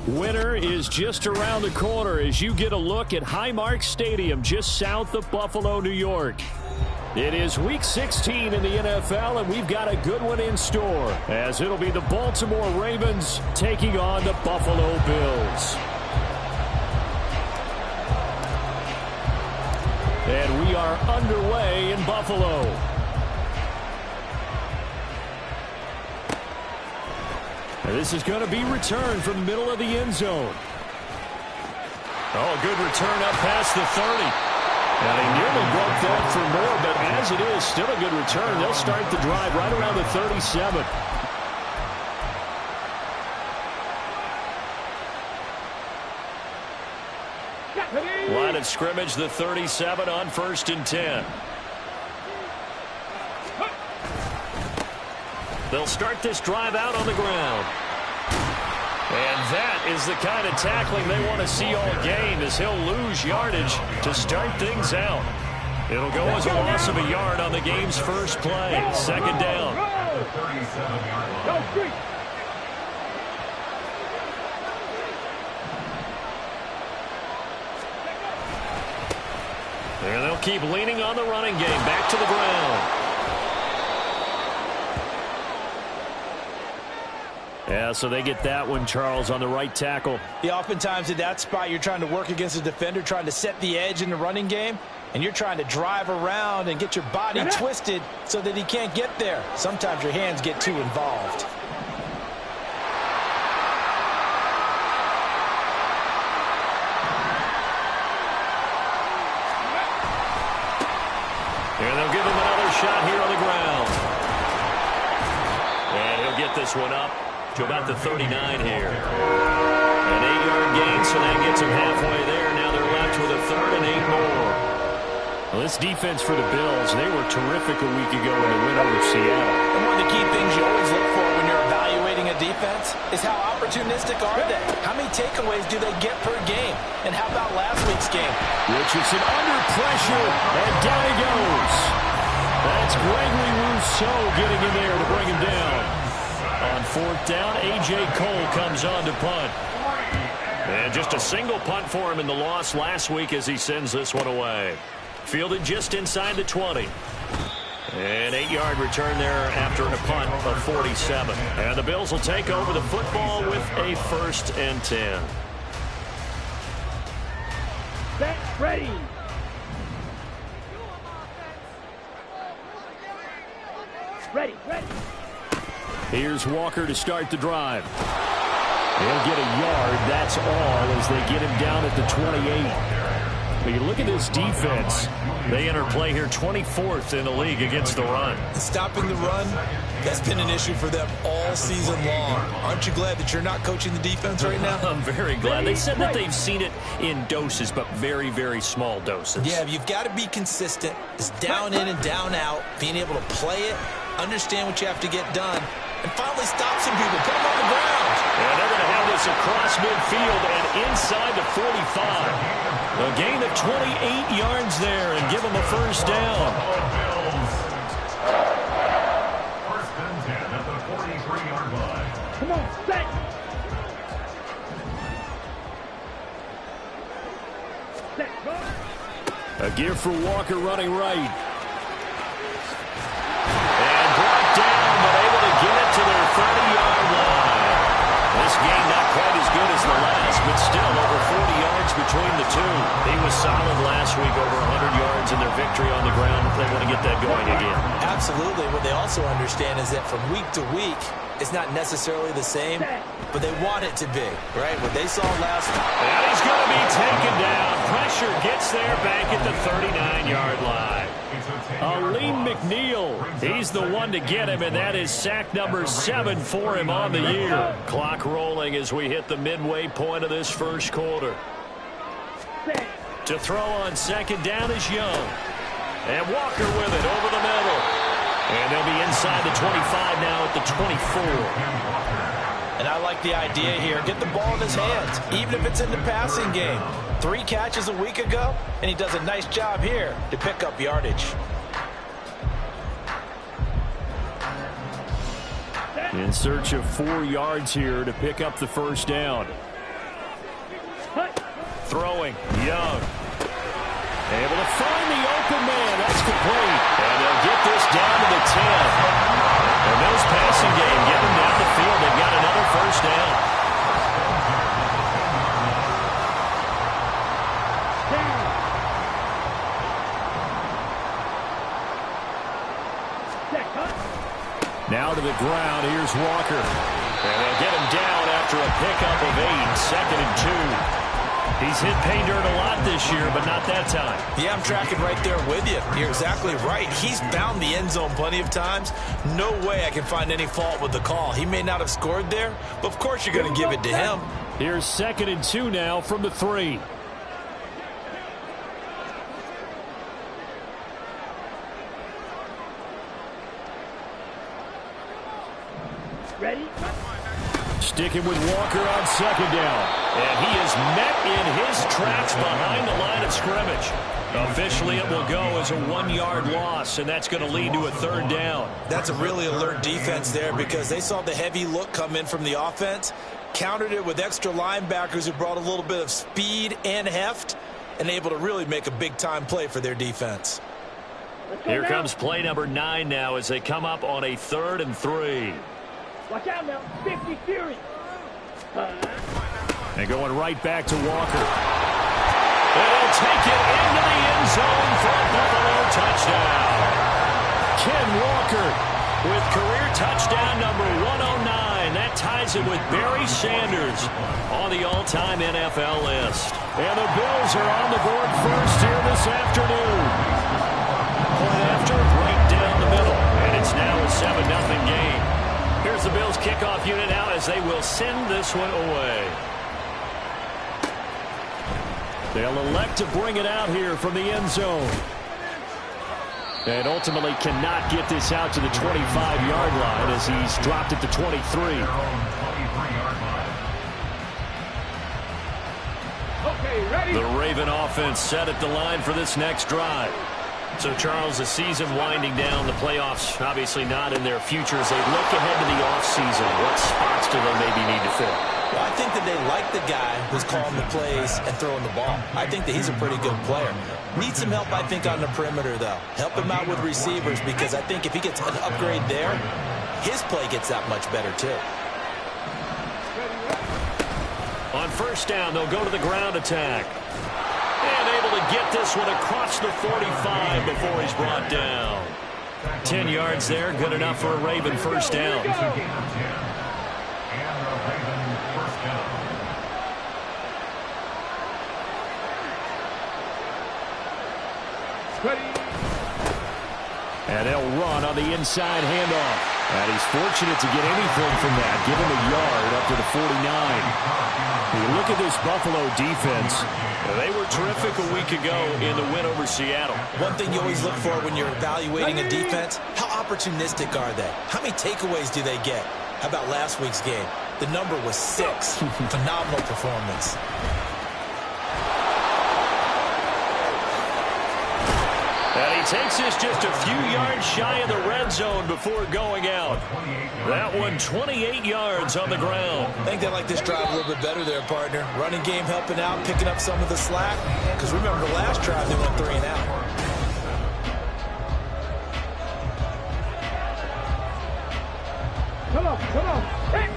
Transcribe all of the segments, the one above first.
Winter is just around the corner as you get a look at Highmark Stadium just south of Buffalo, New York. It is Week 16 in the NFL, and we've got a good one in store, as it'll be the Baltimore Ravens taking on the Buffalo Bills. And we are underway in Buffalo. This is going to be returned from the middle of the end zone. Oh, good return up past the 30. Now, they nearly broke that for more, but as it is, still a good return. They'll start the drive right around the 37. Line of scrimmage, the 37 on 1st and 10. They'll start this drive out on the ground. And that is the kind of tackling they want to see all game, as he'll lose yardage to start things out. It'll go as a loss of a yard on the game's first play. 2nd down. And they'll keep leaning on the running game. Back to the ground. Yeah, so they get that one, Charles, on the right tackle. Yeah, oftentimes in that spot, you're trying to work against a defender, trying to set the edge in the running game, and you're trying to drive around and get your body twisted so that he can't get there. Sometimes your hands get too involved. And they'll give him another shot here on the ground. And he'll get this one up to about the 39 here. An 8-yard gain, so that gets them halfway there. Now they're left with a 3rd and 8 more. Well, this defense for the Bills, they were terrific a week ago in the win over Seattle. And one of the key things you always look for when you're evaluating a defense is how opportunistic are they? How many takeaways do they get per game? And how about last week's game? Richardson under pressure, and down he goes. That's Gregory Rousseau getting in there to bring him down. On 4th down, A.J. Cole comes on to punt. And just a single punt for him in the loss last week as he sends this one away. Fielded just inside the 20. An 8-yard return there after a punt of 47. And the Bills will take over the football with a 1st and 10. Set, ready. Ready. Here's Walker to start the drive. He'll get a yard, that's all, as they get him down at the 28. But you look at this defense. They enter play here 24th in the league against the run. Stopping the run, that's been an issue for them all season long. Aren't you glad that you're not coaching the defense right now? I'm very glad. They said that they've seen it in doses, but very, very small doses. Yeah, you've got to be consistent. It's down in and down out, being able to play it, understand what you have to get done, and finally stop some people, put them on the ground. And they're going to have this across midfield and inside the 45. A gain of 28 yards there and give them a first down. First and 10 at the 43-yard line. Come on, set. Set, go. A give for Walker running right. And brought down, but able to get it to their 30-yard line. This game not quite as good as the last, but still over 40 yards between the two. He was solid last week, over 100 yards in their victory on the ground. They want to get that going again. Absolutely. What they also understand is that from week to week, it's not necessarily the same, but they want it to be, right? What they saw last time. And he's going to be taken down. Pressure gets there back at the 39-yard line. Aleem McNeil, he's the one to get him, and that is sack number 7 for him on the year. Clock rolling as we hit the midway point of this first quarter. To throw on second down is Young. And Walker with it over the middle. And they'll be inside the 25 now at the 24. And I like the idea here. Get the ball in his hands, even if it's in the passing game. 3 catches a week ago, and he does a nice job here to pick up yardage. In search of 4 yards here to pick up the first down. Throwing, Young. Able to find the open man. That's complete. And they'll get this down to the 10. And those passing game get them down the field. They've got another first down. Now to the ground. Here's Walker. And they'll get him down after a pickup of 8. Second and 2. He's hit pay dirt a lot this year, but not that time. Yeah, I'm tracking right there with you. You're exactly right. He's found the end zone plenty of times. No way I can find any fault with the call. He may not have scored there, but of course you're going to give it to him. Here's second and 2 now from the 3. Ready? Sticking with Walker on second down. And he is met in his tracks behind the line of scrimmage. Officially, it will go as a 1-yard loss, and that's going to lead to a third down. That's a really alert defense there because they saw the heavy look come in from the offense, countered it with extra linebackers who brought a little bit of speed and heft, and able to really make a big-time play for their defense. Here comes play number 9 now as they come up on a 3rd and 3. Watch out now. 50 Fury. And going right back to Walker. And he'll take it into the end zone for a Buffalo touchdown. Ken Walker with career touchdown number 109. That ties it with Barry Sanders on the all-time NFL list. And the Bills are on the board first here this afternoon. Point after, right down the middle. And it's now a 7-0 game. Here's the Bills kickoff unit now as they will send this one away. They'll elect to bring it out here from the end zone. And ultimately cannot get this out to the 25-yard line as he's dropped at the 23. Okay, ready? The Raven offense set at the line for this next drive. So, Charles, the season winding down, the playoffs obviously not in their future. As they look ahead to the offseason, what spots do they maybe need to fill? Well, I think that they like the guy who's calling the plays and throwing the ball. I think that he's a pretty good player. Needs some help, I think, on the perimeter, though. Help him out with receivers because I think if he gets an upgrade there, his play gets that much better, too. On first down, they'll go to the ground attack. And able to get this one across the 45 before he's brought down. 10 yards there, good enough for a Raven first down. Ready. And they'll run on the inside handoff. And he's fortunate to get anything from that. Give him a yard up to the 49. You look at this Buffalo defense. They were terrific a week ago in the win over Seattle. One thing you always look for when you're evaluating a defense, how opportunistic are they? How many takeaways do they get? How about last week's game? The number was 6. Phenomenal performance. And he takes this just a few yards shy of the red zone before going out. That one 28 yards on the ground. I think they like this drive a little bit better there, partner. Running game helping out, picking up some of the slack. Because remember the last drive, they went 3 and out. Come on, come on. Hey.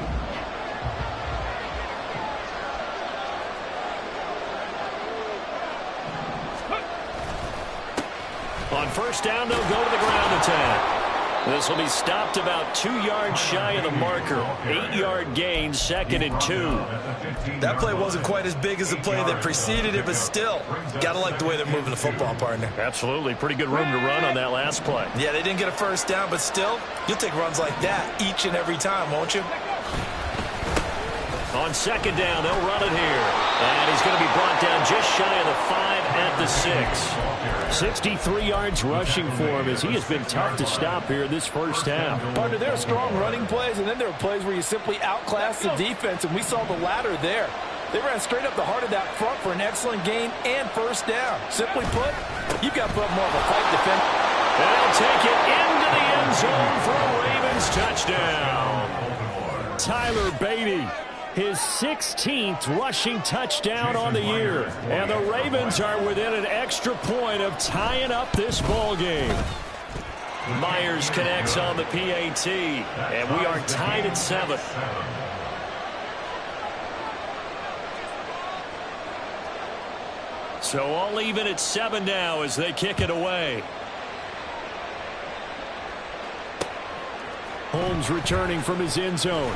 On first down, they'll go to the ground attack. This will be stopped about 2 yards shy of the marker. 8-yard gain, 2nd and 2. That play wasn't quite as big as the play that preceded it, but still, got to like the way they're moving the football, partner. Absolutely. Pretty good room to run on that last play. Yeah, they didn't get a first down, but still, you'll take runs like that each and every time, won't you? On second down, they'll run it here. And he's going to be brought down just shy of the 5 at the 6. 63 yards rushing for him as he has been tough to stop here this first half. Partner, there are strong running plays, and then there are plays where you simply outclass the defense, and we saw the latter there. They ran straight up the heart of that front for an excellent gain and first down. Simply put, you've got to put up more of a fight defense. And they'll take it into the end zone for a Ravens touchdown. Tyler Beatty. His 16th rushing touchdown on the year. And the Ravens are within an extra point of tying up this ball game. Myers connects on the PAT. And we are tied at 7. So all even at 7 now as they kick it away. Holmes returning from his end zone.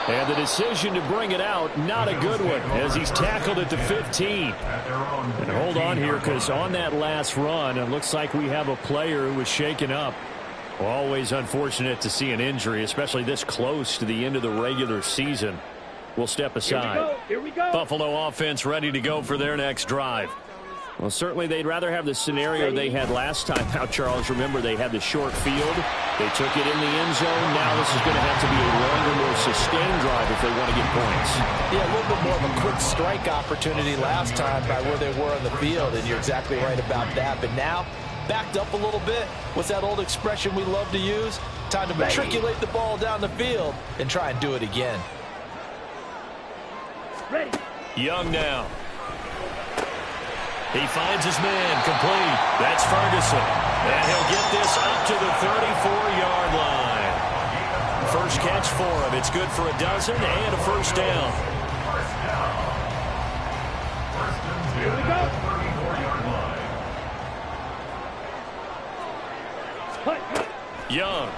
And the decision to bring it out, not a good one, as he's tackled at the 15. And hold on here, because on that last run, it looks like we have a player who was shaken up. Always unfortunate to see an injury, especially this close to the end of the regular season. We'll step aside. Here we go. Buffalo offense ready to go for their next drive. Well, certainly they'd rather have the scenario they had last time out, Charles. Remember, they had the short field. They took it in the end zone. Now this is going to have to be a longer, more sustained drive if they want to get points. Yeah, a little bit more of a quick strike opportunity last time by where they were on the field, and you're exactly right about that. But now, backed up a little bit. What's that old expression we love to use? Time to matriculate the ball down the field and try and do it again. Ready. Young now. He finds his man complete. That's Ferguson. And he'll get this up to the 34-yard line. First catch for him. It's good for a dozen and a first down. Here we go. Young.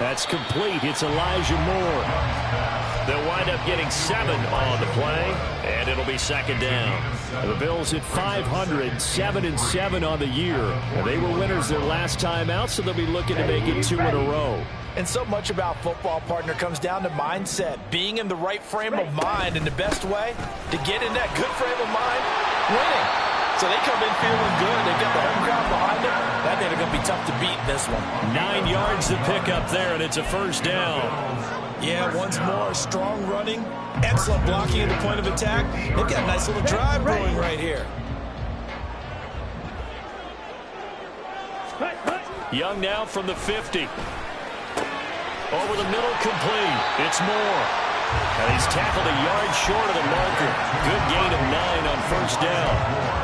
That's complete. It's Elijah Moore. They'll wind up getting 7 on the play, and it'll be second down. The Bills at 500, 7-7 on the year. And they were winners their last time out, so they'll be looking to make it 2 in a row. And so much about football, partner, comes down to mindset. Being in the right frame of mind, and the best way to get in that good frame of mind, winning. So they come in feeling good. They've got the home crowd behind them. I think they're going to be tough to beat in this one. 9 yards to pick up there, and it's a first down. Yeah, once more, strong running, excellent blocking at the point of attack. They've got a nice little drive brewing right here. Young now from the 50. Over the middle, complete. It's Moore. And he's tackled a yard short of the marker. Good gain of 9 on first down.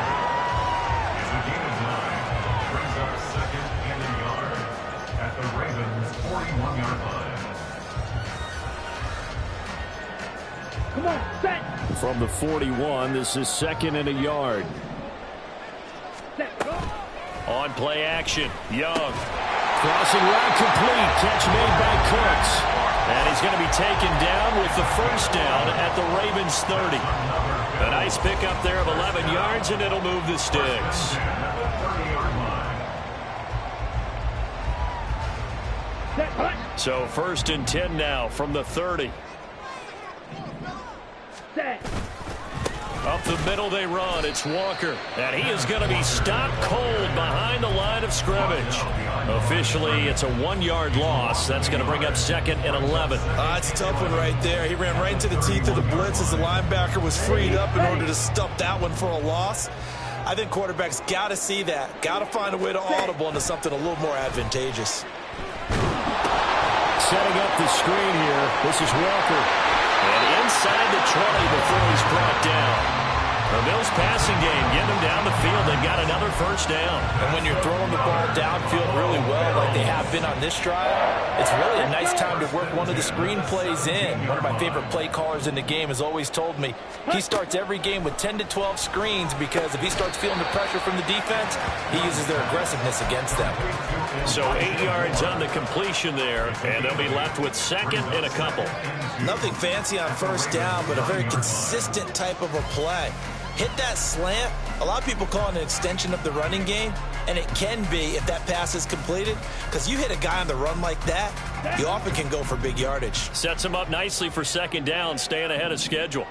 Come on, set. From the 41, this is 2nd and a yard. Set, go. On play action, Young. Crossing route complete. Catch made by Cooks. And he's going to be taken down with the first down at the Ravens 30. A nice pickup there of 11 yards, and it'll move the sticks. So 1st and 10 now from the 30. Up the middle they run. It's Walker. And he is going to be stopped cold behind the line of scrimmage. Officially, it's a 1-yard loss. That's going to bring up 2nd and 11. It's a tough one right there. He ran right into the teeth of the blitz as the linebacker was freed up in order to stuff that one for a loss. I think quarterbacks got to see that. Got to find a way to audible into something a little more advantageous. Setting up the screen here. This is Walker. And inside the 20 before he's brought down. The Bills passing game, getting them down the field. They've got another first down. And when you're throwing the ball downfield really well like they have been on this drive, it's really a nice time to work one of the screen plays in. One of my favorite play callers in the game has always told me he starts every game with 10 to 12 screens because if he starts feeling the pressure from the defense, he uses their aggressiveness against them. So 8 yards on the completion there, and they'll be left with 2nd and a couple. Nothing fancy on first down, but a very consistent type of a play. Hit that slant. A lot of people call it an extension of the running game, and it can be if that pass is completed, because you hit a guy on the run like that, you often can go for big yardage. Sets him up nicely for 2nd down, staying ahead of schedule.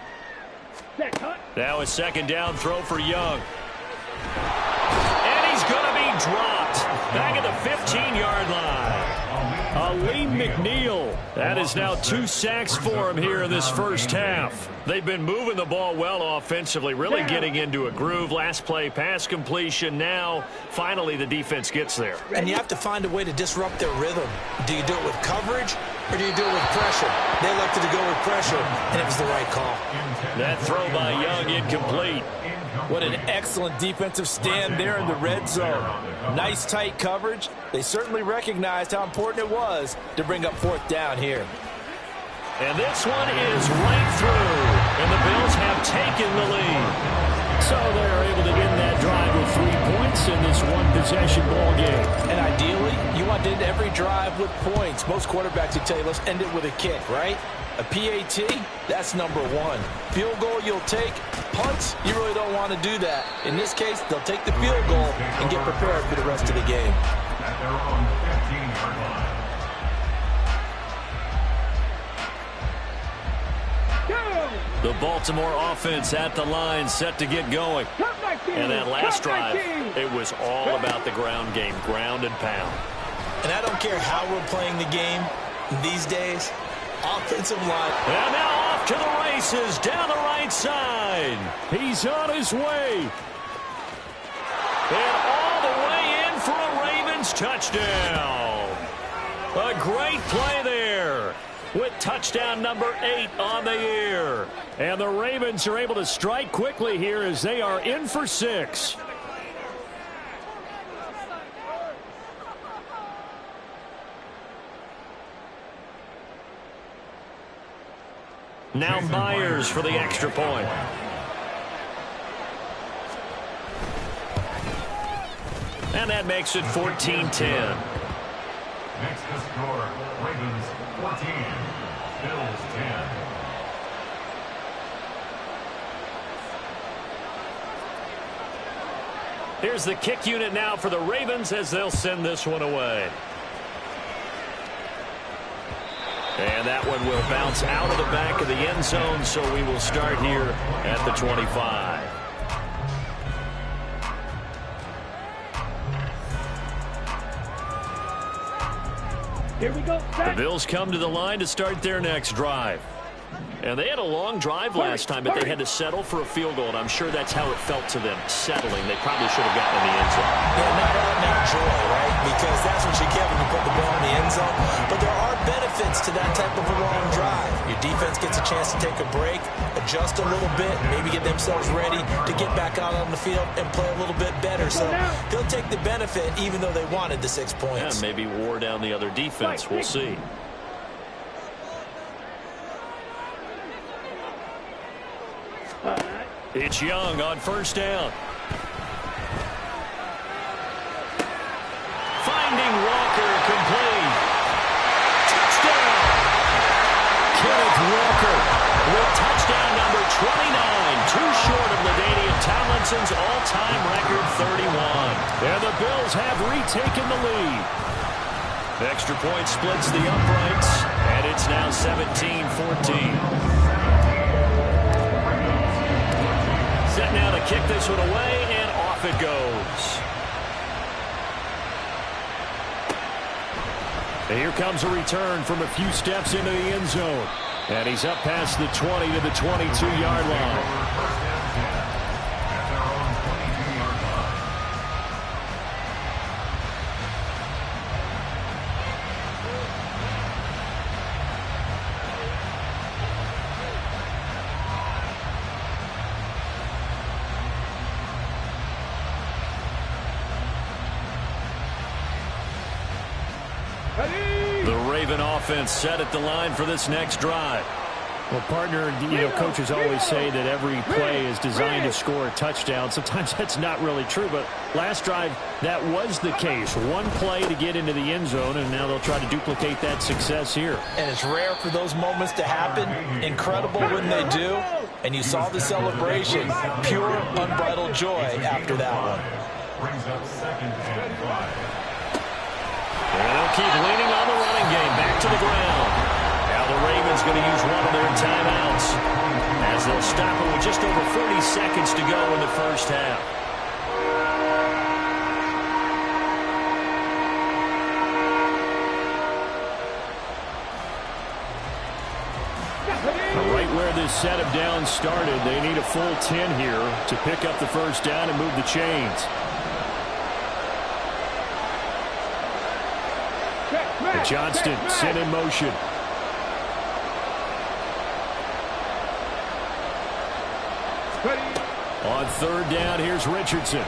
Now a 2nd down throw for Young. And he's going to be dropped back at the 15-yard line. Aleem McNeil. That is now 2 sacks for him here in this first half. They've been moving the ball well offensively, really getting into a groove. Last play, pass completion. Now, finally, the defense gets there. And you have to find a way to disrupt their rhythm. Do you do it with coverage, or do you do it with pressure? They elected to go with pressure, and it was the right call. That throw by Young incomplete. What an excellent defensive stand there in the red zone. Nice tight coverage. They certainly recognized how important it was to bring up 4th down here. And this one is right through. And the Bills have taken the lead. So they're able to end that drive with 3 points in this one-possession ball game. And ideally, you want to end every drive with points. Most quarterbacks would tell you, let's end it with a kick, right? A PAT, that's number 1. Field goal you'll take. Punts, you really don't want to do that. In this case, they'll take the field goal and get prepared for the rest of the game. At their own 15-yard line. The Baltimore offense at the line, set to get going. And that last drive, it was all about the ground game, ground and pound. And I don't care how we're playing the game these days. Offensive line. And now off to the races down the right side. He's on his way. And all the way in for a Ravens touchdown. A great play there with touchdown number 8 on the year. And the Ravens are able to strike quickly here as they are in for 6. Now Myers for the extra point. And that makes it 14-10. Next to score, Ravens 14, Bills 10. Here's the kick unit now for the Ravens as they'll send this one away. And that one will bounce out of the back of the end zone, so we will start here at the 25. Here we go. The Bills come to the line to start their next drive. And they had a long drive last time, but they had to settle for a field goal, and I'm sure that's how it felt to them, settling. They probably should have gotten in the end zone. Yeah, not all now joy, right? Because that's what you get when you put the ball in the end zone. But there are benefits to that type of a long drive. Your defense gets a chance to take a break, adjust a little bit, maybe get themselves ready to get back out on the field and play a little bit better. So they'll take the benefit even though they wanted the 6 points. Yeah, maybe wore down the other defense. We'll see. It's Young on first down. Finding Walker complete. Touchdown! Walker with touchdown number 29. Too short of LaDainian Tomlinson's all-time record 31. And the Bills have retaken the lead. The extra point splits the uprights, and it's now 17-14. Set now to kick this one away, and off it goes. And here comes a return from a few steps into the end zone. And he's up past the 20 to the 22-yard line. The Raven offense set at the line for this next drive. Well, partner, coaches always say that every play is designed to score a touchdown. Sometimes that's not really true, but last drive, that was the case. One play to get into the end zone, and now they'll try to duplicate that success here. And it's rare for those moments to happen. Incredible when they do. And you saw the celebration. Pure, unbridled joy after that one. Brings up 2nd and 5. And they'll keep leaning on the running game. Back to the ground. Now the Ravens going to use one of their timeouts as they'll stop it with just over 40 seconds to go in the first half. Right where this set of downs started, they need a full 10 here to pick up the first down and move the chains. Johnston sent in motion. On third down, here's Richardson.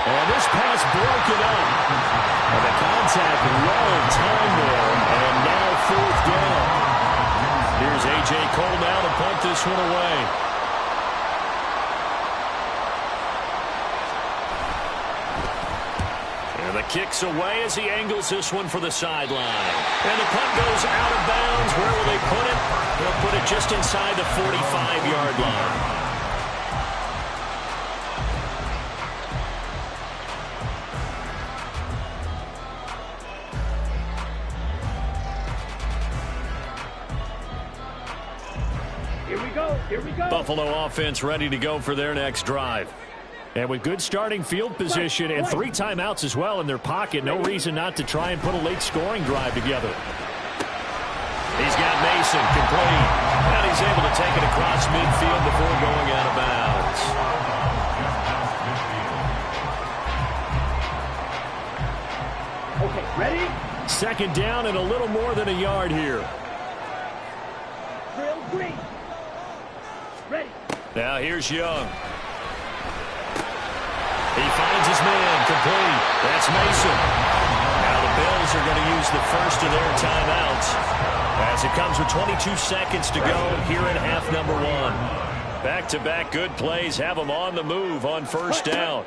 And this pass broken up. And the contact well timed there. And now fourth down. Here's A.J. Cole now to punt this one away. The kick's away as he angles this one for the sideline. And the punt goes out of bounds. Where will they put it? They'll put it just inside the 45-yard line. Here we go. Buffalo offense ready to go for their next drive. And with good starting field position and 3 timeouts as well in their pocket, no reason not to try and put a late scoring drive together. He's got Mason complete. And he's able to take it across midfield before going out of bounds. Okay, ready? Second down and a little more than a yard here. Drill green. Ready. Now here's Young. He finds his man complete. That's Mason. Now the Bills are going to use the first of their timeouts as it comes with 22 seconds to go here at half number 1. Back-to-back good plays have them on the move on first down.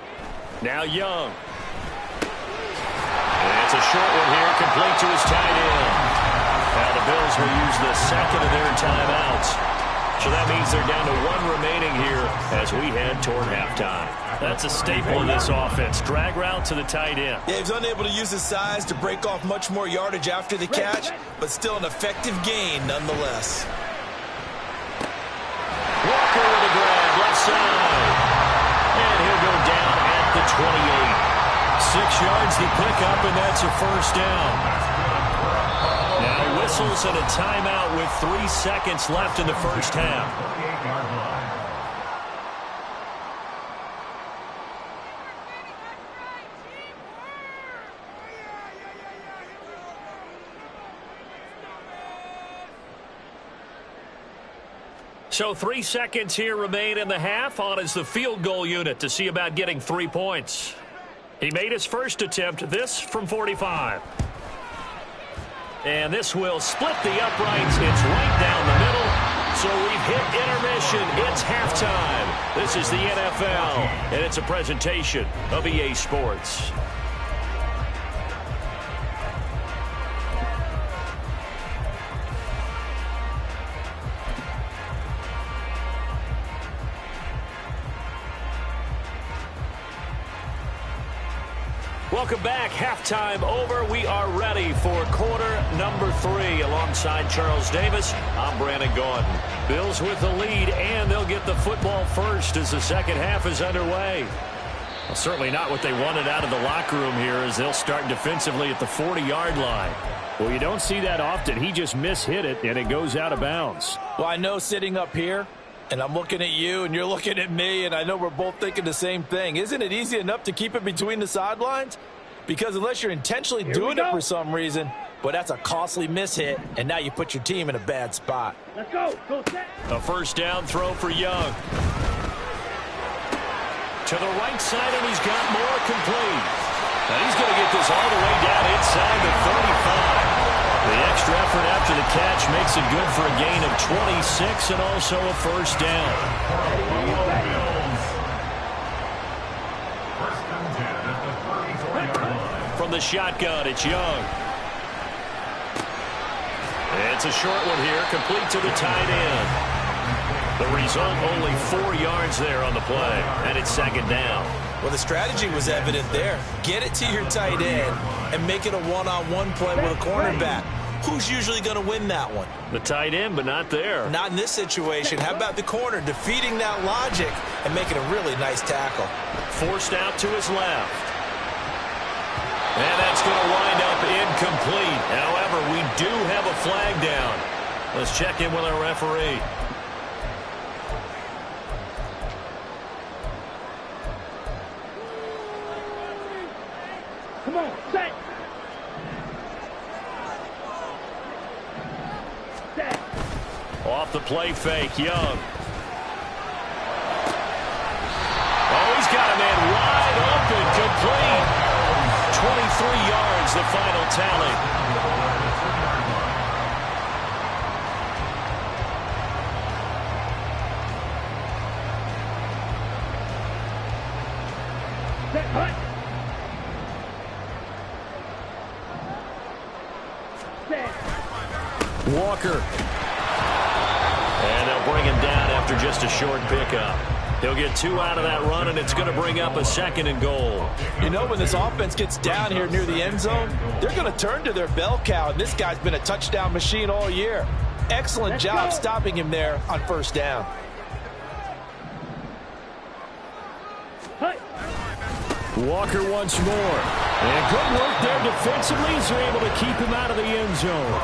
Now Young. And it's a short one here, complete to his tight end. Now the Bills will use the second of their timeouts. So that means they're down to 1 remaining here as we head toward halftime. That's a staple of this offense. Drag route to the tight end. Yeah, he's unable to use his size to break off much more yardage after the catch, but still an effective gain nonetheless. Walker with a grab, left side. And he'll go down at the 28. 6 yards to pick up, and that's a first down. Now whistles and a timeout with 3 seconds left in the first half. So 3 seconds here remain in the half. On is the field goal unit to see about getting 3 points. He made his first attempt, this from 45. And this will split the uprights. It's right down the middle. So we've hit intermission. It's halftime. This is the NFL, and it's a presentation of EA Sports. Welcome back. Halftime over. We are ready for quarter number 3. Alongside Charles Davis, I'm Brandon Gordon. Bills with the lead, and they'll get the football first as the second half is underway. Well, certainly not what they wanted out of the locker room here, as they'll start defensively at the 40-yard line. Well, you don't see that often. He just mishit it, and it goes out of bounds. Well, I know sitting up here, and I'm looking at you, and you're looking at me, and I know we're both thinking the same thing. Isn't it easy enough to keep it between the sidelines? Because unless you're intentionally doing it for some reason, but that's a costly mishit, and now you put your team in a bad spot. Let's go. Go set. A first down throw for Young. To the right side, and he's got more complete. Now he's going to get this all the way down inside the 35. The extra effort after the catch makes it good for a gain of 26 and also a first down. From the shotgun, it's Young. It's a short one here, complete to the tight end. The result, only 4 yards there on the play, and it's second down. Well, the strategy was evident there. Get it to your tight end and make it a one-on-one play with a cornerback. Who's usually going to win that one? The tight end, but not there. Not in this situation. How about the corner defeating that logic and making a really nice tackle? Forced out to his left. And that's going to wind up incomplete. However, we do have a flag down. Let's check in with our referee. Come on, set. Set. Off the play fake, Young. Oh, he's got a man wide open, complete. 23 yards, the final tally. Set. Hut. Walker. And they'll bring him down after just a short pickup. He'll get 2 out of that run, and it's going to bring up a second and goal. You know, when this offense gets down here near the end zone, they're going to turn to their bell cow, and this guy's been a touchdown machine all year. Excellent job stopping him there on first down. Walker once more. And good work there defensively as they're able to keep him out of the end zone.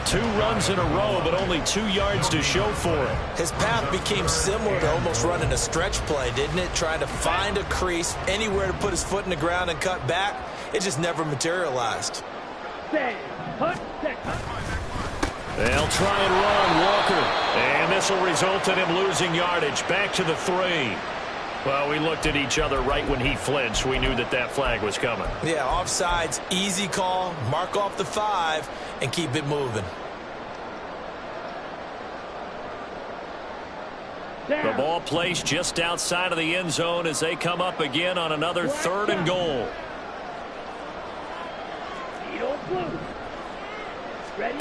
2 runs in a row, but only 2 yards to show for it. His path became similar to almost running a stretch play, didn't it? Trying to find a crease, anywhere to put his foot in the ground and cut back. It just never materialized. Set. Hut. Set. They'll try and run Walker. And this will result in him losing yardage. Back to the 3. Well, we looked at each other right when he flinched. We knew that that flag was coming. Yeah, offsides, easy call, mark off the 5, and keep it moving. The ball placed just outside of the end zone as they come up again on another 3rd and goal. Ready?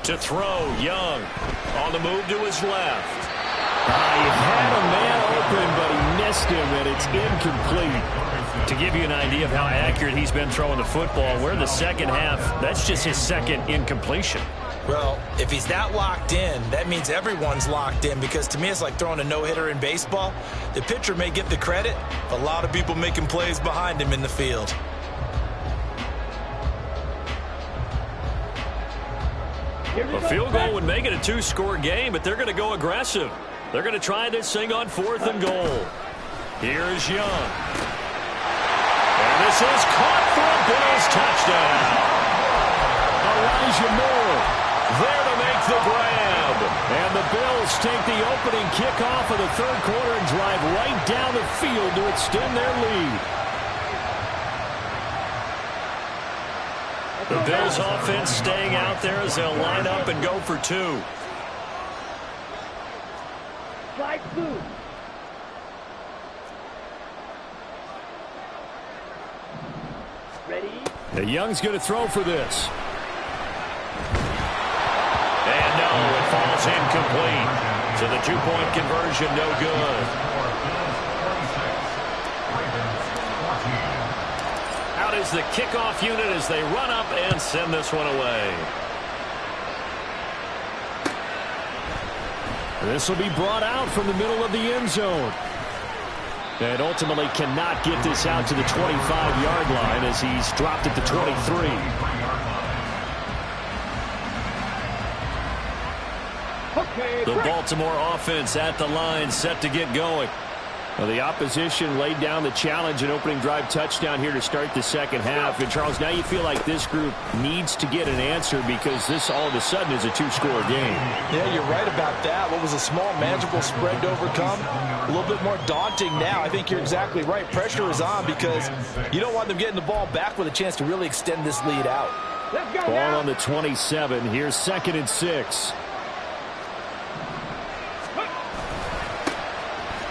To throw, Young. On the move to his left. He had a man open, but he missed him, and it's incomplete. To give you an idea of how accurate he's been throwing the football, we're in the second half. That's just his second incompletion. Well, if he's that locked in, that means everyone's locked in, because to me it's like throwing a no-hitter in baseball. The pitcher may get the credit, but a lot of people making plays behind him in the field. A field goal would make it a 2-score game, but they're going to go aggressive. They're going to try this thing on 4th and goal. Here's Young. And this is caught for a Bills touchdown. Elijah Moore there to make the grab. And the Bills take the opening kickoff of the 3rd quarter and drive right down the field to extend their lead. The Bills offense staying out there as they'll line up and go for 2. Slide through. Ready? The Young's going to throw for this. And no, it falls incomplete. So the 2-point conversion, no good. Out is is the kickoff unit as they run up and send this one away. This will be brought out from the middle of the end zone. And ultimately cannot get this out to the 25-yard line as he's dropped at the 23. The Baltimore offense at the line, set to get going. Well, the opposition laid down the challenge, an opening drive touchdown here to start the second half. And, Charles, now you feel like this group needs to get an answer because this all of a sudden is a two-score game. Yeah, you're right about that. What was a small, manageable spread to overcome, a little bit more daunting now. I think you're exactly right. Pressure is on because you don't want them getting the ball back with a chance to really extend this lead out. Let's go Ball now. on the 27. Here's 2nd and 6.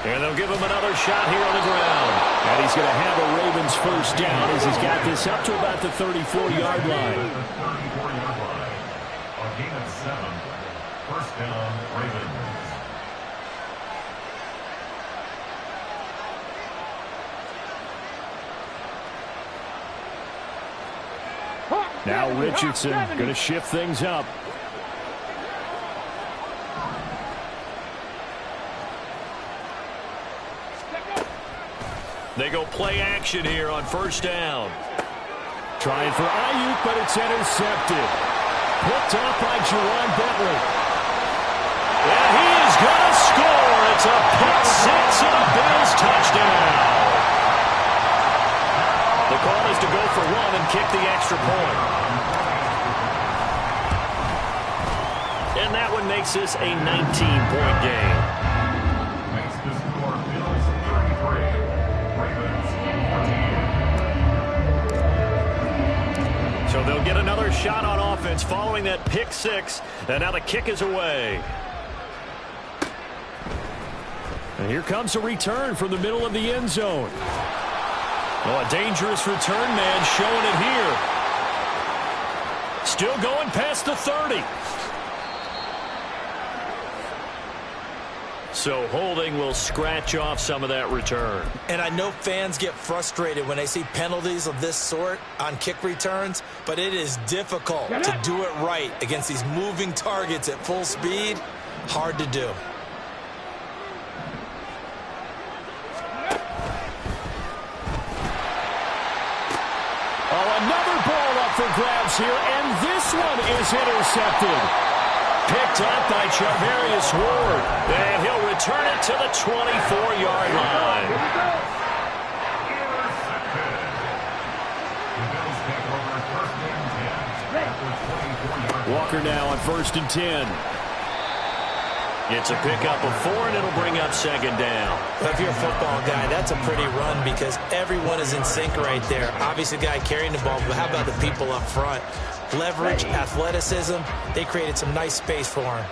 And they'll give him another shot here on the ground. And he's going to have a Ravens first down as he's got this up to about the 34-yard line. 34-yard line. A gain of 7. First down, Ravens. Now Richardson going to shift things up. They go play action here on first down. Trying for Ayuk, but it's intercepted. Picked off by Juwan Bentley. And he is going to score. It's a pick six and a Bills touchdown. The call is to go for one and kick the extra point. And that one makes this a 19-point game. Makes the score Bills 33. Ravens 14. So they'll get another shot on offense following that pick six. And now the kick is away. And here comes a return from the middle of the end zone. Oh, a dangerous return man showing it here. Still going past the 30. So holding will scratch off some of that return. And I know fans get frustrated when they see penalties of this sort on kick returns, but it is difficult to do it right against these moving targets at full speed. Hard to do. Oh, another ball up for grabs here, and this one is intercepted. Picked up by Charvarius Ward. And he'll return it to the 24-yard line. Intercepted. The Bills take over first and 10 at the 24-yard line. Walker now on 1st and 10. It's a pickup of 4, and it'll bring up second down. Well, if you're a football guy, that's a pretty run because everyone is in sync right there. Obviously, the guy carrying the ball, but how about the people up front? Leverage, athleticism, they created some nice space for him.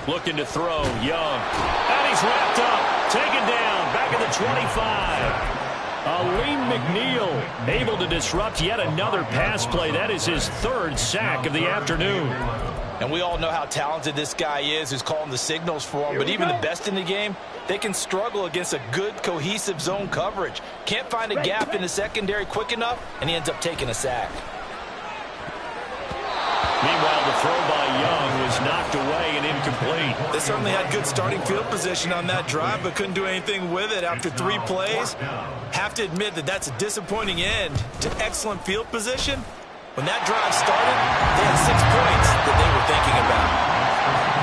Looking to throw, Young. And he's wrapped up, taken down, back at the 25. Aleem McNeil able to disrupt yet another pass play. That is his 3rd sack of the afternoon. And we all know how talented this guy is who's calling the signals for him. But even the best in the game, they can struggle against a good, cohesive zone coverage. Can't find a gap in the secondary quick enough, and he ends up taking a sack. Meanwhile, the throw by Young was knocked away and incomplete. They certainly had good starting field position on that drive, but couldn't do anything with it after 3 plays. Have to admit that that's a disappointing end to excellent field position. When that drive started, they had 6 points that they were thinking about.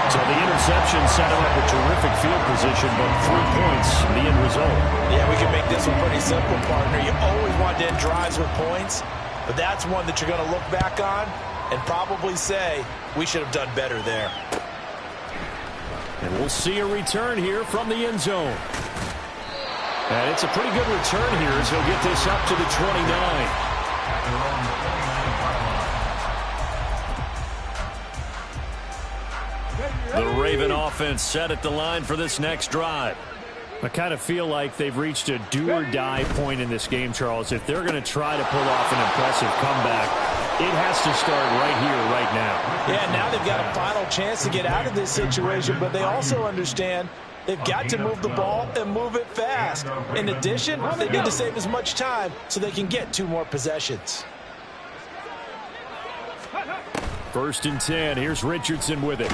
So the interception set him up a terrific field position, but 3 points, the end result. Yeah, we can make this one pretty simple, partner. You always want to end drives with points, but that's one that you're going to look back on and probably say, we should have done better there. And we'll see a return here from the end zone. And it's a pretty good return here as he'll get this up to the 29. The Raven offense set at the line for this next drive. I kind of feel like they've reached a do-or-die point in this game, Charles. If they're going to try to pull off an impressive comeback, it has to start right here, right now. Yeah, now they've got a final chance to get out of this situation, but they also understand They've got to move the ball and move it fast. In addition, they need to save as much time so they can get 2 more possessions. 1st and 10. Here's Richardson with it.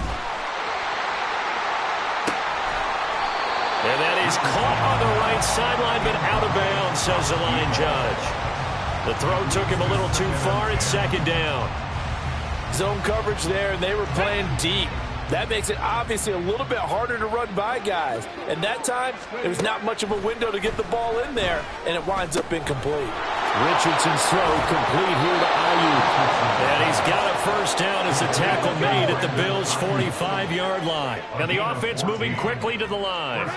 And that is caught on the right sideline, but out of bounds, says the line judge. The throw took him a little too far. It's 2nd down. Zone coverage there, and they were playing deep. That makes it obviously a little bit harder to run by guys. And that time, there was not much of a window to get the ball in there, and it winds up incomplete. Richardson's throw complete here to Ayuk. And he's got a 1st down as the tackle made at the Bills' 45-yard line. And the offense moving quickly to the line.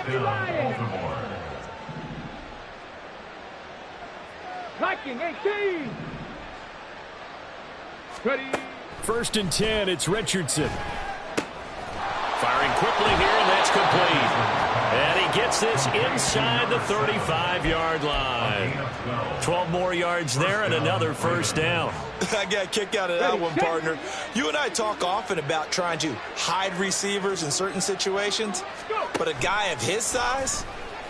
Tracking 18. Ready. 1st and 10. It's Richardson. Firing quickly here, and that's complete. And he gets this inside the 35-yard line. 12 more yards there and another 1st down. I got a kick out of that one, partner. You and I talk often about trying to hide receivers in certain situations, but a guy of his size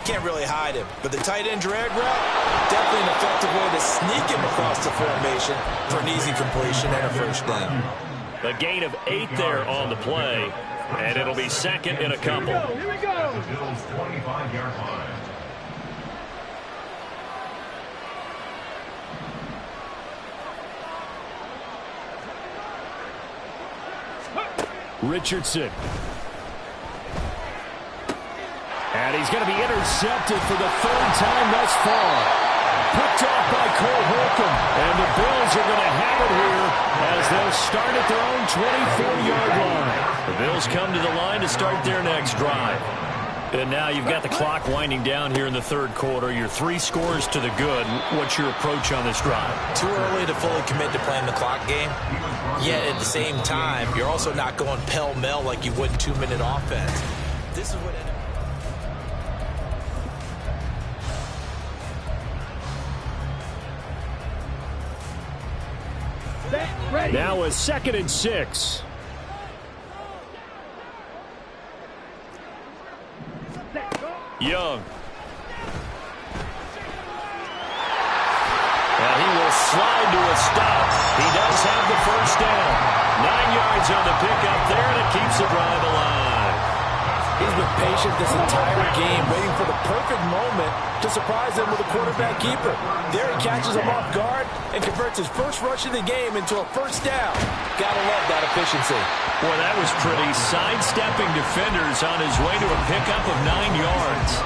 can't really hide him. But the tight end drag route, definitely an effective way to sneak him across the formation for an easy completion and a 1st down. A gain of 8 there on the play. And it'll be 2nd and a couple. Here we go. The Bills' 25-yard line. Richardson. And he's going to be intercepted for the 3rd time thus far. Picked off by Cole Holcomb. And the Bills are going to have it here as they'll start at their own 24-yard line. The Bills come to the line to start their next drive. And now you've got the clock winding down here in the 3rd quarter. You're 3 scores to the good. What's your approach on this drive? Too early to fully commit to playing the clock game. Yet at the same time, you're also not going pell-mell like you would in 2-minute offense. This is what... Ready. Now a 2nd and 6. Young. And he will slide to a stop. He does have the 1st down. 9 yards on the pickup there, and it keeps the drive alive. He's been patient this entire game, waiting for the perfect moment to surprise them with a quarterback keeper. There he catches him off guard and converts his first rush of the game into a 1st down. Gotta love that efficiency. Boy, that was pretty. Sidestepping defenders on his way to a pickup of 9 yards.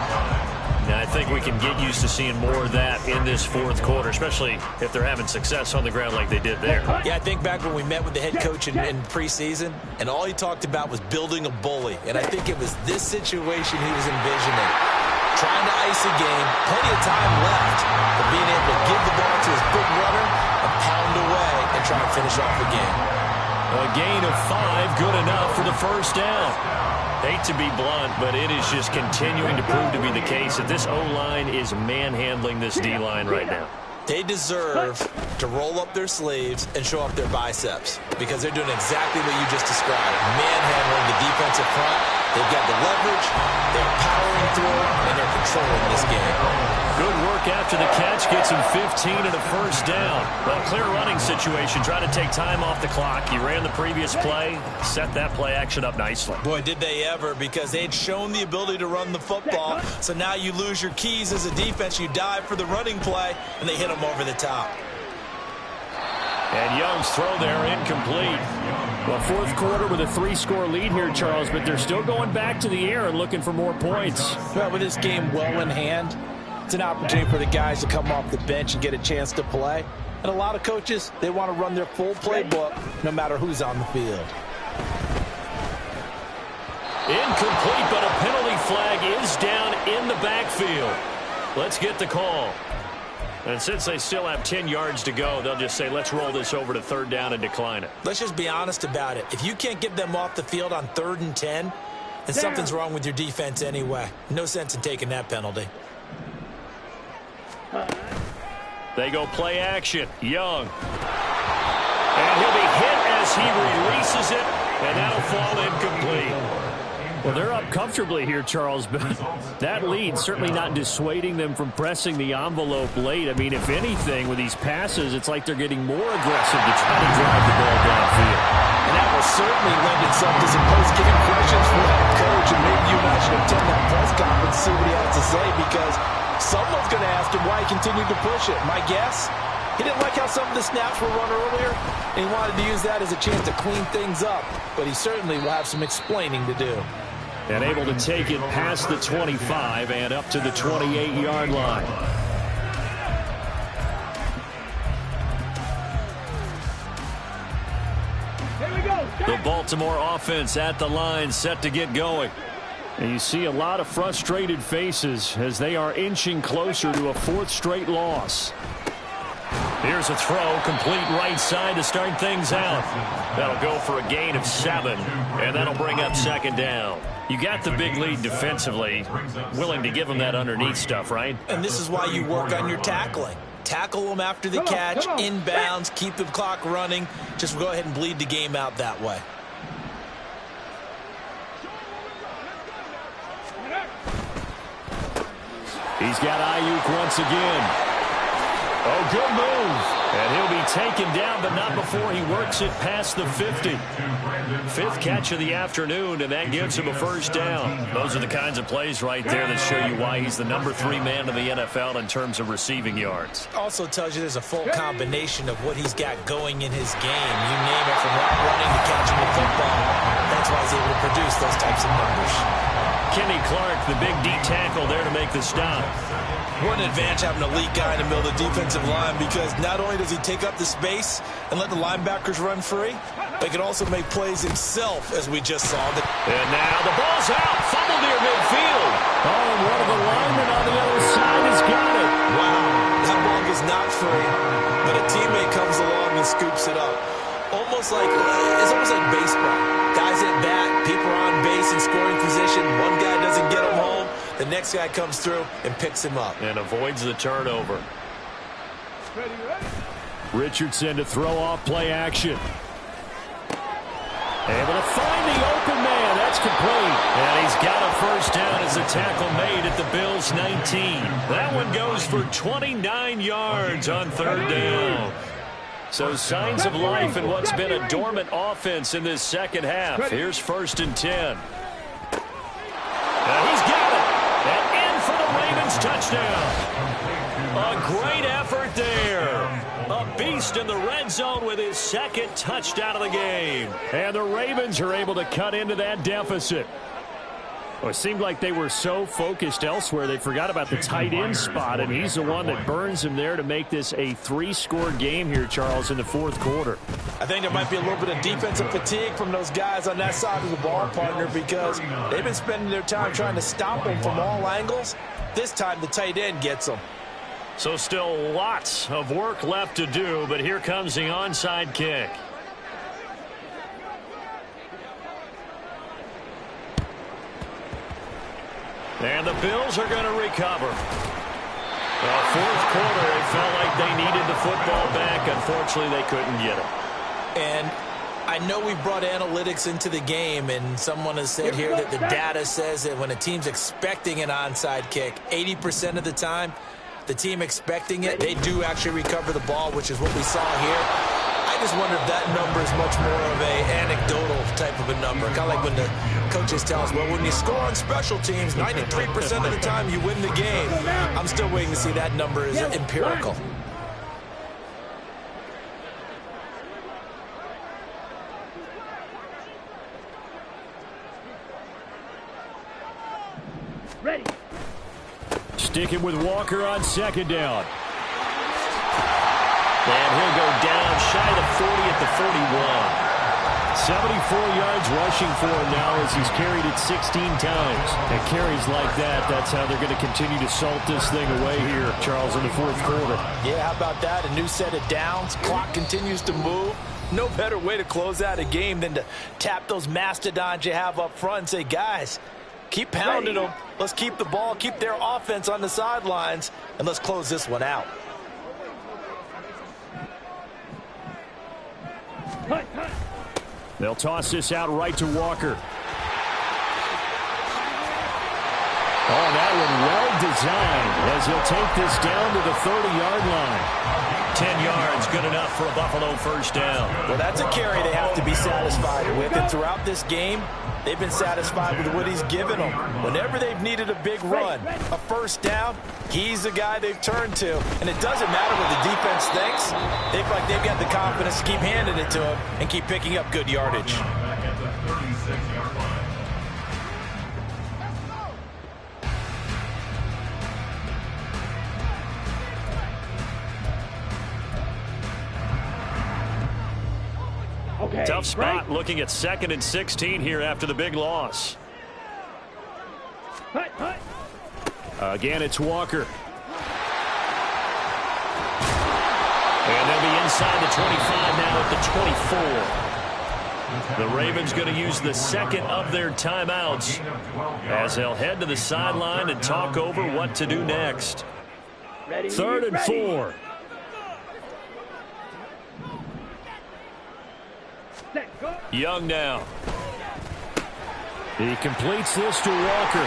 Now, I think we can get used to seeing more of that in this 4th quarter, especially if they're having success on the ground like they did there. Yeah, I think back when we met with the head coach in preseason, and all he talked about was building a bully. And I think it was this situation he was envisioning. Trying to ice a game, plenty of time left, but being able to give the ball to his big runner and pound away and try and finish off the game. A gain of 5, good enough for the 1st down. Hate to be blunt, but it is just continuing to prove to be the case that this O-line is manhandling this D-line right now. They deserve to roll up their sleeves and show off their biceps because they're doing exactly what you just described. Manhandling the defensive front. They've got the leverage, they're powering through, and they're controlling this game. Good work after the catch, gets him 15 and a 1st down. Well, clear running situation, try to take time off the clock. He ran the previous play, set that play action up nicely. Boy, did they ever, because they'd shown the ability to run the football. So now you lose your keys as a defense. You dive for the running play, and they hit them over the top. And Young's throw there incomplete. Well, 4th quarter with a 3-score lead here, Charles, but they're still going back to the air and looking for more points. Well, with this game well in hand, it's an opportunity for the guys to come off the bench and get a chance to play. And a lot of coaches, they want to run their full playbook no matter who's on the field. Incomplete, but a penalty flag is down in the backfield. Let's get the call. And since they still have 10 yards to go, they'll just say, let's roll this over to 3rd down and decline it. Let's just be honest about it. If you can't get them off the field on 3rd and 10, then something's wrong with your defense anyway. No sense in taking that penalty. They go play action. Young. And he'll be hit as he releases it, and that'll fall incomplete. Well, they're up comfortably here, Charles, but that lead certainly not dissuading them from pressing the envelope late. I mean, if anything, with these passes, it's like they're getting more aggressive to try to drive the ball downfield. And that will certainly lend itself to some post-game questions for that coach, and maybe you and I should attend that press conference and see what he has to say, because someone's going to ask him why he continued to push it. My guess, he didn't like how some of the snaps were run earlier, and he wanted to use that as a chance to clean things up, but he certainly will have some explaining to do. And able to take it past the 25 and up to the 28-yard line. Here we go. The Baltimore offense at the line, set to get going. And you see a lot of frustrated faces as they are inching closer to a fourth straight loss. Here's a throw, complete right side to start things out. That'll go for a gain of 7, and that'll bring up second down. You got the big lead defensively, willing to give them that underneath stuff, right? And this is why you work on your tackling. Tackle them after the catch, inbounds, keep the clock running. Just go ahead and bleed the game out that way. He's got Ayuk once again. Oh, good move. And he'll be taken down, but not before he works it past the 50. Fifth catch of the afternoon, and that gives him a first down. Those are the kinds of plays right there that show you why he's the number 3 man in the NFL in terms of receiving yards. Also tells you there's a full combination of what he's got going in his game. You name it, from route running to catching the football. That's why he's able to produce those types of numbers. Kenny Clark, the big D tackle there to make the stop. What an advantage having an elite guy in the middle of the defensive line, because not only does he take up the space and let the linebackers run free, but he can also make plays himself, as we just saw. And now the ball's out, fumbled near midfield. Oh, and one of the linemen on the other side has got it. Wow, that ball was not free, but a teammate comes along and scoops it up. It's almost like baseball. Guys at bat, people are on base in scoring position. One guy doesn't get him home. The next guy comes through and picks him up. And avoids the turnover. Richardson to throw off play action. Able to find the open man. That's complete. And he's got a first down as a tackle made at the Bills' 19. That one goes for 29 yards on third down. So signs of life in what's been a dormant offense in this second half. Here's 1st and 10. And he's got it. And in for the Ravens touchdown. A great effort there. A beast in the red zone with his 2nd touchdown of the game. And the Ravens are able to cut into that deficit. Well, it seemed like they were so focused elsewhere they forgot about the tight end spot, and he's the one that burns him there to make this a 3-score game here, Charles, in the 4th quarter. I think there might be a little bit of defensive fatigue from those guys on that side of the ball, partner, because they've been spending their time trying to stop them from all angles. This time the tight end gets them. So still lots of work left to do, but here comes the onside kick. And the Bills are going to recover. Well, 4th quarter, it felt like they needed the football back. Unfortunately, they couldn't get it. And I know we brought analytics into the game, and someone has said here that the data says that when a team's expecting an onside kick, 80% of the time, the team expecting it, they do actually recover the ball, which is what we saw here. I just wonder if that number is much more of a anecdotal type of a number. Kind of like when the coaches tell us, well, when you score on special teams, 93% of the time you win the game. I'm still waiting to see that number is empirical. Ready. Sticking with Walker on 2nd down. And he'll go down shy of the 40 at the 41. 74 yards rushing for him now as he's carried it 16 times. And carries like that, that's how they're going to continue to salt this thing away here, Charles, in the 4th quarter. Yeah, how about that? A new set of downs. Clock continues to move. No better way to close out a game than to tap those mastodons you have up front and say, guys, keep pounding them. Let's keep the ball, keep their offense on the sidelines, and let's close this one out. They'll toss this out right to Walker. Oh, that one well designed as he'll take this down to the 30-yard line. 10 yards, good enough for a Buffalo first down. Well, that's a carry they have to be satisfied with. And throughout this game, they've been satisfied with what he's given them. Whenever they've needed a big run, a first down, he's the guy they've turned to. And it doesn't matter what the defense thinks. They feel like they've got the confidence to keep handing it to him and keep picking up good yardage. Back at the 36-yard line. Okay. Tough spot looking at 2nd and 16 here after the big loss. Hut, hut. Again, it's Walker. And they'll be inside the 25 now at the 24. The Ravens going to use the second of their timeouts as they'll head to the sideline and talk over what to do next. Ready, 3rd and ready. 4. Set, go. Young now. He completes this to Walker.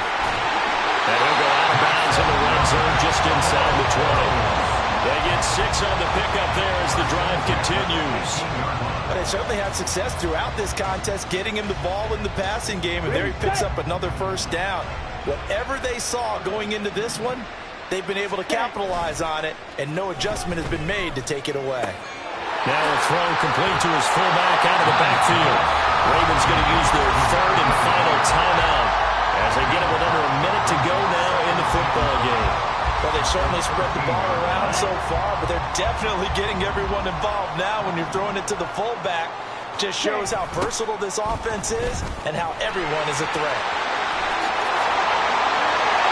And he'll go out of bounds in the red zone just inside the 20. They get 6 on the pickup there as the drive continues. They certainly had success throughout this contest, getting him the ball in the passing game, and there he picks up another first down. Whatever they saw going into this one, they've been able to capitalize on it, and no adjustment has been made to take it away. Now a throw complete to his fullback out of the backfield. Ravens going to use their 3rd and final timeout as they get it with under a minute to go now in the football game. Well, they've certainly spread the ball around so far, but they're definitely getting everyone involved now when you're throwing it to the fullback. Just shows how versatile this offense is and how everyone is a threat.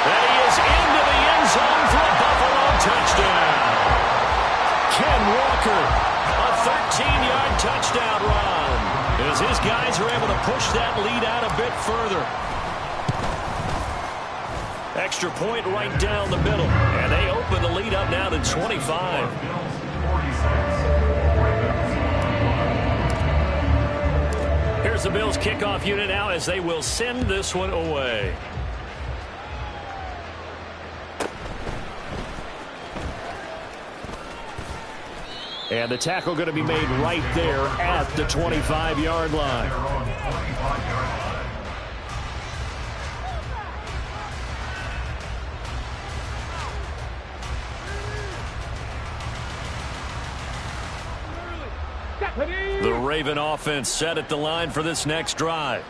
And he is into the end zone for a Buffalo touchdown. Ken Walker, a 13-yard touchdown run, as his guys are able to push that lead out a bit further. Extra point right down the middle, and they open the lead up now to 25. Here's the Bills kickoff unit now as they will send this one away. And the tackle going to be made right there at the 25-yard line. The Raven offense set at the line for this next drive.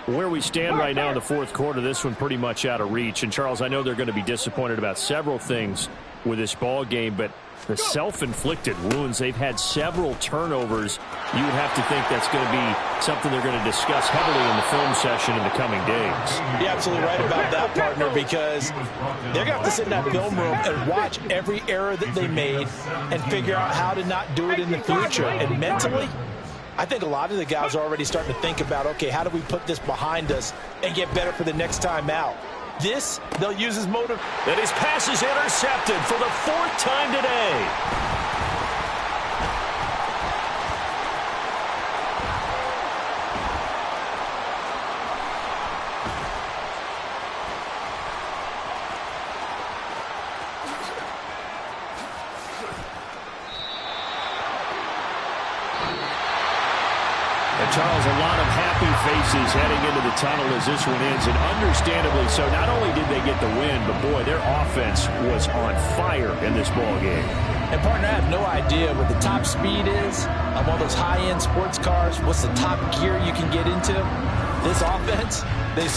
Where we stand right now in the 4th quarter, this one pretty much out of reach. And, Charles, I know they're going to be disappointed about several things with this ball game, but the self-inflicted wounds, they've had several turnovers. You would have to think that's going to be something they're going to discuss heavily in the film session in the coming days. You're absolutely right about that, partner, because they're going to have to sit in that film room and watch every error that they made and figure out how to not do it in the future. And mentally, I think a lot of the guys are already starting to think about, okay, how do we put this behind us and get better for the next time out? This, they'll use as motive. And his pass is intercepted for the 4th time today. Charles, a lot of happy faces heading into the tunnel as this one ends, and understandably so. Not only did they get the win, but boy, their offense was on fire in this ball game. And partner, I have no idea what the top speed is on one of those high-end sports cars. What's the top gear you can get into? This offense, they